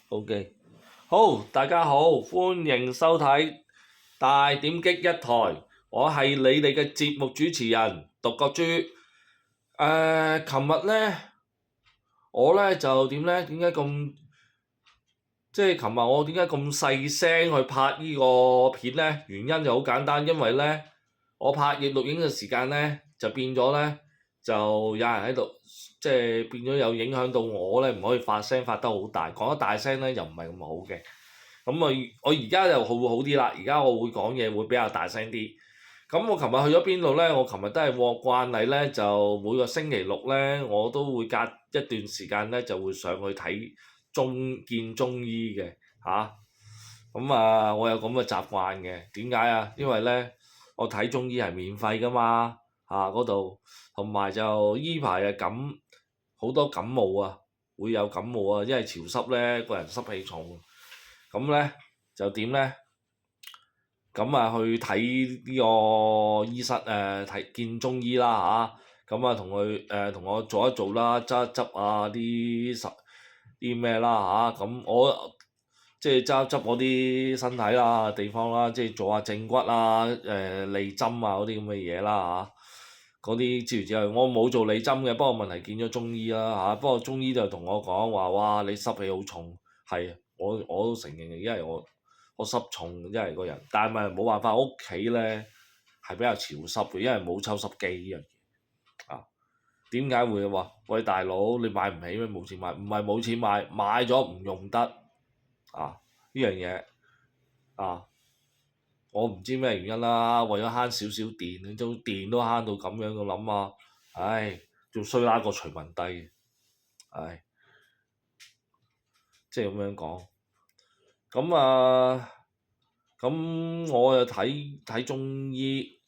OK，好，大家好，歡迎收睇大點擊一台，我係你哋嘅節目主持人獨角豬。琴日咧，我咧就點咧？點解咁即係琴日我點解咁細聲去拍呢個片咧？原因就好簡單，因為咧我拍錄影嘅時間咧就變咗咧，就有人喺度，即係變咗有影響到我咧，唔可以發聲發得好大，講得大聲咧又唔係咁好嘅。咁啊，我而家就好啲啦，而家我會講嘢會比較大聲啲。咁我琴日去咗邊度咧？我琴日都係慣例咧，就每個星期六咧，我都會隔一段時間咧就會上去見中醫嘅嚇。我有咁嘅習慣嘅。點解啊？因為咧，我睇中醫係免費噶嘛嚇嗰度，同埋就依排好多感冒啊，會有感冒啊，因為潮濕咧，個人濕氣重。咁咧就點咧？咁去睇呢個醫生見中醫啦嚇。同我做一做啦，執一執啲咩啦嚇。咁我即係執一執我啲身體啦地方啦，即係做下正骨利針嗰啲咁嘅嘢啦嚇。嗰啲諸如此類，我冇做利針嘅，不過問題見咗中醫啦嚇。不過中醫就同我講話，哇！你濕氣好重，係我都承認嘅，因為我濕重，因為個人，但係咪冇辦法，屋企咧係比較潮濕嘅，因為冇抽濕機呢樣嘢啊。點解會話喂大佬你買唔起咩？冇錢買，唔係冇錢買，買咗唔用得啊呢樣嘢啊！我唔知咩原因啦，為咗慳少少電，電都慳到咁樣，我諗啊，唉，仲衰啦過徐文帝，唉，即係咁樣講。咁我又睇中醫，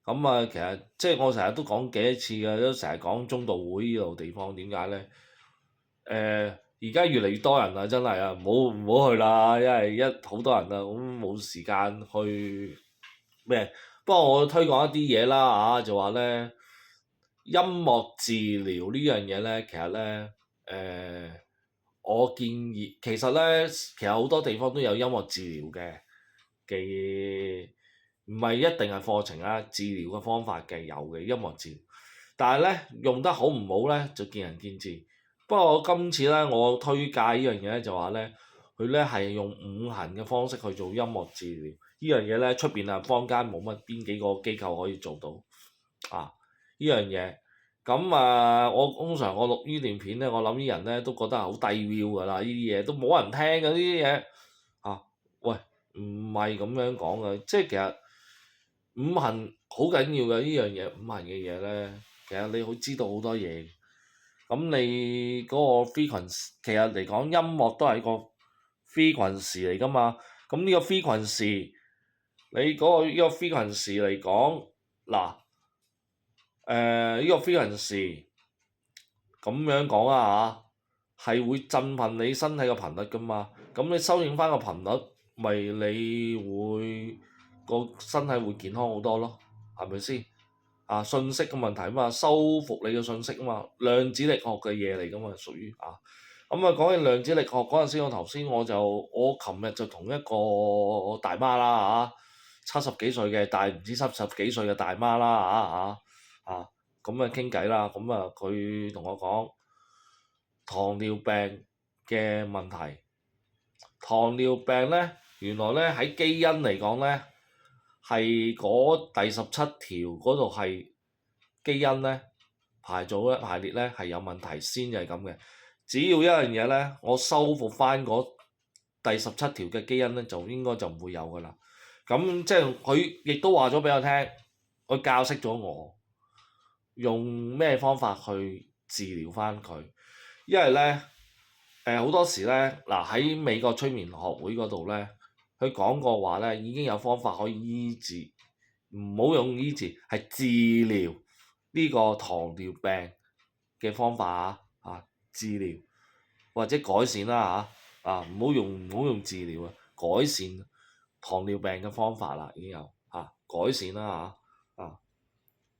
其實即係我成日都講幾多次嘅，都成日講中道會呢度地方，點解咧？而家越嚟越多人啦，真係啊，唔好去啦，因為好多人啦，咁冇時間去咩？不過我推廣一啲嘢啦嚇，就話咧音樂治療呢樣嘢咧，其實咧我建議其實好多地方都有音樂治療嘅，唔係一定係課程啊，治療嘅方法嘅有嘅音樂治療，但係咧用得好唔好咧就見仁見智。不過我今次咧我推介呢樣嘢咧就話咧，佢咧係用五行嘅方式去做音樂治療，呢樣嘢咧出邊坊間冇乜邊幾個機構可以做到啊呢樣嘢。我通常我錄呢段片咧，我諗啲人咧都覺得係好低 view 㗎啦，呢啲嘢都冇人聽㗎，呢啲嘢啊，喂，唔係咁樣講嘅，即係其實五行好緊要嘅呢樣嘢，五行嘅嘢咧，其實你好知道好多嘢。咁你嗰個 frequency 其實嚟講，音樂都係個 frequency 嚟㗎嘛。咁呢個 frequency，你嗰個呢個 frequency 嚟講，嗱，呢個 frequency 咁樣講啊嚇，係會振奮你身體嘅頻率㗎嘛。咁你修正翻個頻率，咪你會個身體會健康好多咯，係咪先？信息嘅問題啊嘛，修復你嘅信息啊嘛，量子力學嘅嘢嚟㗎嘛，屬於啊。講起量子力學嗰陣時，我琴日就同一個大媽啦嚇，70幾歲嘅，但係唔知70幾歲嘅大媽啦傾偈啦。佢同我講糖尿病嘅問題。糖尿病咧，原來咧喺基因嚟講咧，係嗰第17條嗰度係基因咧排列咧係有問題先係咁嘅。只要一樣嘢咧，我修復翻嗰第17條嘅基因咧，就應該就唔會有㗎啦。咁即係佢亦都話咗俾我聽，佢教識咗我用咩方法去治療翻佢，因為咧好多時咧喺美國催眠學會嗰度咧，佢講過話咧已經有方法可以醫治，唔好用醫治係治療呢個糖尿病嘅方法治療或者改善啦唔好用治療改善糖尿病嘅方法啦，已經有改善啦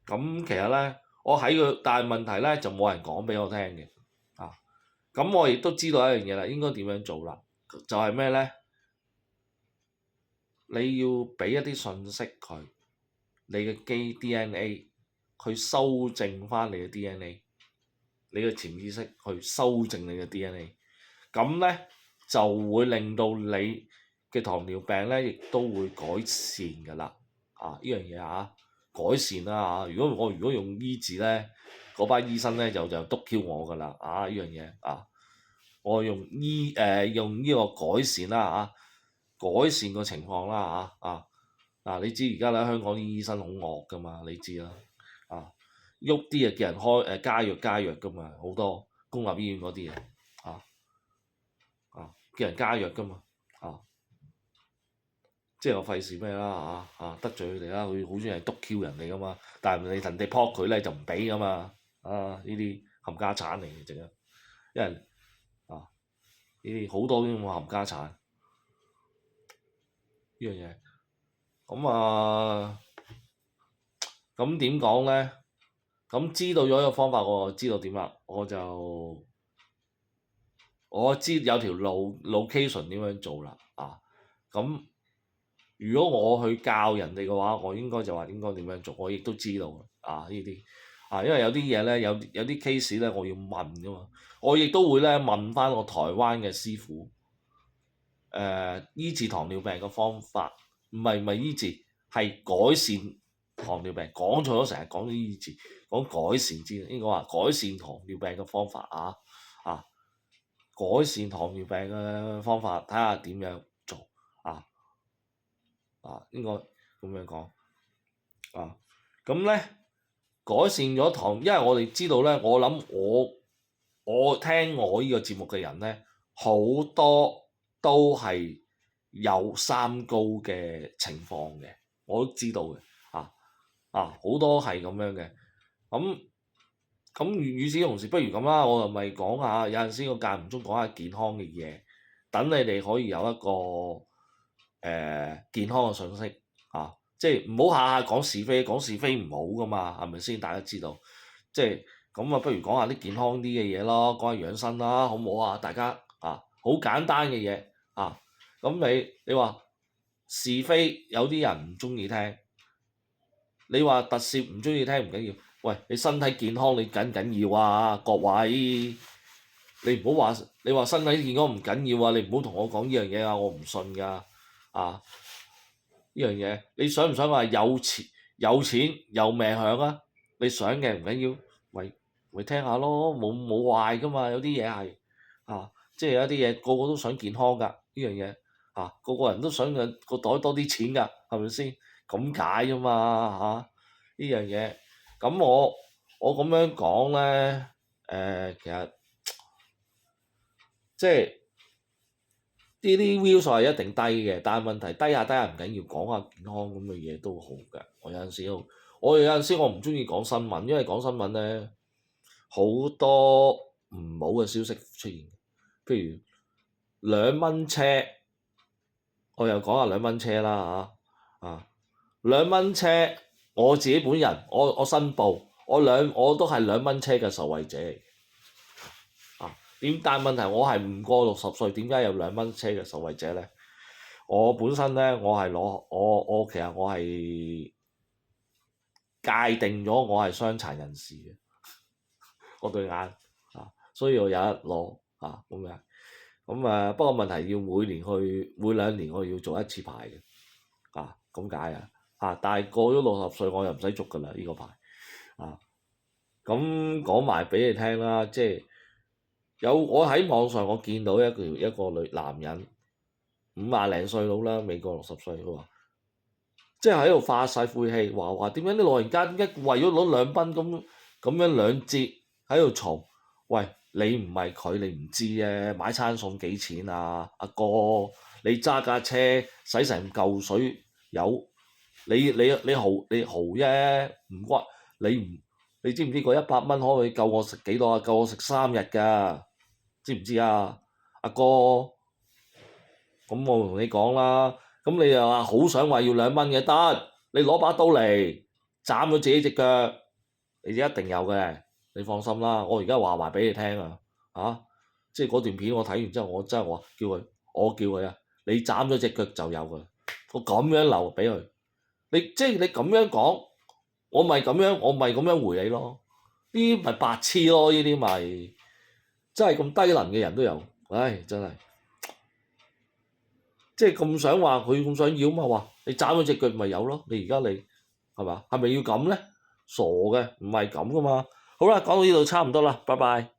其實咧我喺佢，但係問題咧就冇人講俾我聽嘅咁我亦都知道一樣嘢啦，應該點樣做啦。就係咩咧？你要俾一啲信息佢，你嘅基 DNA 去修正翻你嘅 DNA，你嘅潛意識去修正你嘅 DNA，咁咧就會令到你嘅糖尿病咧亦都會改善㗎啦。呢樣嘢改善啦嚇。如果用醫治咧，嗰班醫生咧就督 Q 我㗎啦呢樣嘢我用用呢個改善啦改善個情況啦你知而家咧香港啲醫生好惡㗎嘛，你知啦喐啲叫人開加藥㗎嘛，好多公立醫院嗰啲嘢叫人加藥㗎嘛即係我費事咩啦得罪佢哋啦，佢好中意督 Q 人哋㗎嘛，但係你人哋撲佢咧就唔俾㗎嘛呢啲冚家產嚟嘅淨係，因為呢啲好多啲咁嘅冚家產呢樣嘢，咁點講咧？咁知道咗一個方法，我就知道點啦，我知有條location 點樣做啦咁。如果我去教人哋嘅話，我應該就話應該點樣做，我亦都知道呢啲因為有啲嘢咧，有啲 case 咧，我要問噶嘛，我亦都會咧問翻我台灣嘅師傅，醫治糖尿病嘅方法，唔係醫治，係改善糖尿病，講錯咗成日講啲醫治，講改善之應該話改善糖尿病嘅方法改善糖尿病嘅方法，睇下點樣做應該咁樣講咁咧改善咗糖，因為我哋知道咧，我諗我聽我呢個節目嘅人咧，好多都係有三高嘅情況嘅，我都知道嘅好多係咁樣嘅，咁與此同時，不如咁啦，我就咪講下，有陣時我間唔中講下健康嘅嘢，等你哋可以有一個健康嘅信息即係唔好下下講是非，講是非唔好噶嘛，係咪先？大家知道，即係咁不如講下啲健康啲嘅嘢咯，講下養生啦，好唔好大家好簡單嘅嘢咁你話是非，有啲人唔中意聽，你話特攝唔中意聽唔緊要，喂，你身體健康你緊要各位，你唔好話你話身體健康唔緊要你唔好同我講呢樣嘢我唔信㗎呢樣嘢，你想唔想話有錢有命享你想嘅唔緊要，咪聽下咯，冇壞㗎嘛，有啲嘢係即係有啲嘢個個都想健康㗎呢樣嘢個個人都想個袋多啲錢㗎，係咪先？咁解啫嘛呢樣嘢，咁我咁樣講咧其實即係呢啲 view 數係一定低嘅，但係問題低下唔緊要，講下健康咁嘅嘢都好嘅。我有陣時我唔中意講新聞，因為講新聞咧好多唔好嘅消息出現，譬如2蚊車，我又講下2蚊車啦2蚊車，我自己本人我申報，我都係2蚊車嘅受惠者嚟但係問題我係唔過60歲，點解有2蚊車嘅受惠者咧？我本身咧，我其實我係界定咗我係傷殘人士嘅，我對眼所以我有得攞咁樣。咁不過問題要每2年我要做一次牌嘅咁解但係過咗60歲我又唔使續㗎啦呢個牌咁講埋俾你聽啦，即係。我喺網上我見到一個男人50零歲佬啦，美國60歲，佢話即係喺度發晒晦氣，話點解啲老人家為咗攞2蚊咁樣2折喺度嘈？喂，你唔係佢，你唔知啫，買餐餸幾錢啊？阿哥，你揸架車使成嚿水油，你豪啫，唔關你知唔知個100蚊可以夠我食幾多夠我食3日㗎？知唔知阿哥？咁我同你講啦，咁你又話好想話要2蚊嘅得，你攞把刀嚟斬咗自己隻腳，你一定有嘅，你放心啦。我而家話埋俾你聽即係嗰段片我睇完之後，我真係話叫佢我叫佢啊，你斬咗隻腳就有㗎，我咁樣留俾佢。即係你咁樣講，我咪咁樣回你咯。呢啲咪白痴咯，呢啲咪真係咁低能嘅人都有，唉真係，即係咁想話佢咁想要嘛，話你斬咗隻腳咪有咯，你而家你係嘛？係咪要咁咧？傻嘅，唔係咁噶嘛。好啦，講到呢度差唔多啦，拜拜。